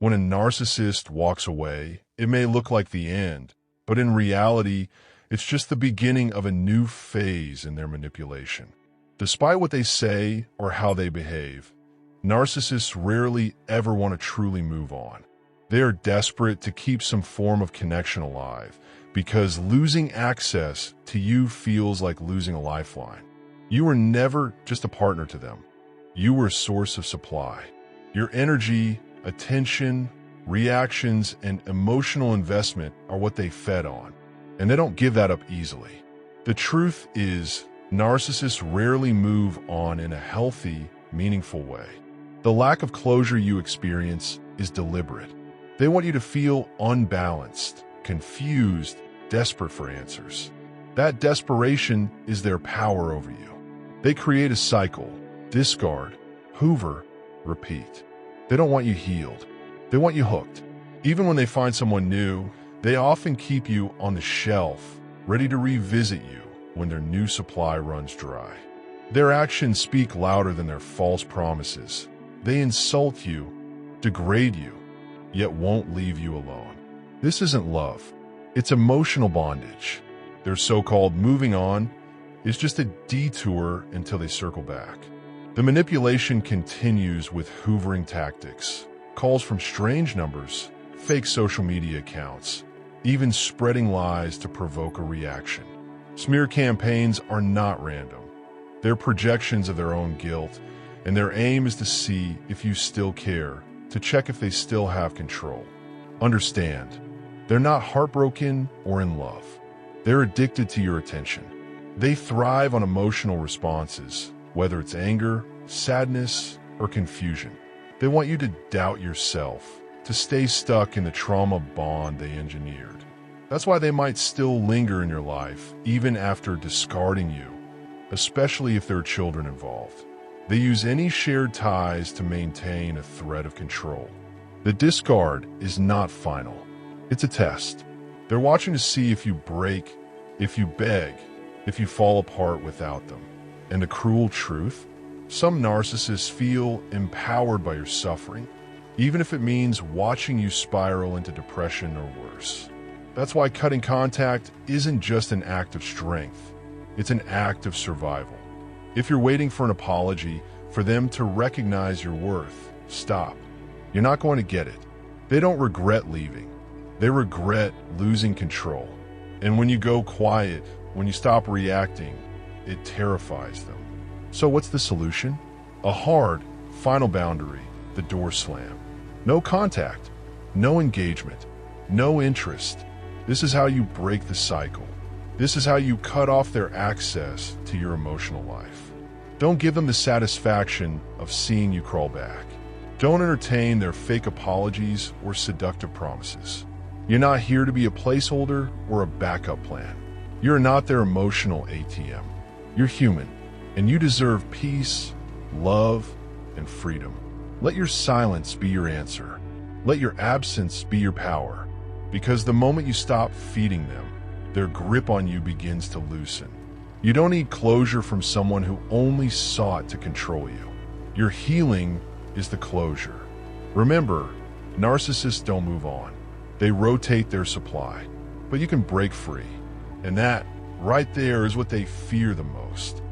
When a narcissist walks away, it may look like the end, but in reality, it's just the beginning of a new phase in their manipulation. Despite what they say or how they behave, narcissists rarely ever want to truly move on. They are desperate to keep some form of connection alive because losing access to you feels like losing a lifeline. You were never just a partner to them. You were a source of supply. Your energy, attention, reactions, and emotional investment are what they fed on, and they don't give that up easily. The truth is, narcissists rarely move on in a healthy, meaningful way. The lack of closure you experience is deliberate. They want you to feel unbalanced, confused, desperate for answers. That desperation is their power over you. They create a cycle: discard, hoover, repeat. They don't want you healed. They want you hooked. Even when they find someone new, they often keep you on the shelf, ready to revisit you when their new supply runs dry. Their actions speak louder than their false promises. They insult you, degrade you, yet won't leave you alone. This isn't love. It's emotional bondage. Their so-called moving on is just a detour until they circle back. The manipulation continues with hoovering tactics, calls from strange numbers, fake social media accounts, even spreading lies to provoke a reaction. Smear campaigns are not random. They're projections of their own guilt, and their aim is to see if you still care, to check if they still have control. Understand, they're not heartbroken or in love. They're addicted to your attention. They thrive on emotional responses, whether it's anger, sadness, or confusion. They want you to doubt yourself, to stay stuck in the trauma bond they engineered. That's why they might still linger in your life, even after discarding you, especially if there are children involved. They use any shared ties to maintain a threat of control. The discard is not final. It's a test. They're watching to see if you break, if you beg, if you fall apart without them. And the cruel truth? Some narcissists feel empowered by your suffering, even if it means watching you spiral into depression or worse. That's why cutting contact isn't just an act of strength. It's an act of survival. If you're waiting for an apology, for them to recognize your worth, stop. You're not going to get it. They don't regret leaving. They regret losing control. And when you go quiet, when you stop reacting, it terrifies them. So what's the solution? A hard, final boundary, the door slam. No contact, no engagement, no interest. This is how you break the cycle. This is how you cut off their access to your emotional life. Don't give them the satisfaction of seeing you crawl back. Don't entertain their fake apologies or seductive promises. You're not here to be a placeholder or a backup plan. You're not their emotional ATM. You're human, and you deserve peace, love, and freedom. Let your silence be your answer. Let your absence be your power. Because the moment you stop feeding them, their grip on you begins to loosen. You don't need closure from someone who only sought to control you. Your healing is the closure. Remember, narcissists don't move on. They rotate their supply, but you can break free. And that, right there, is what they fear the most.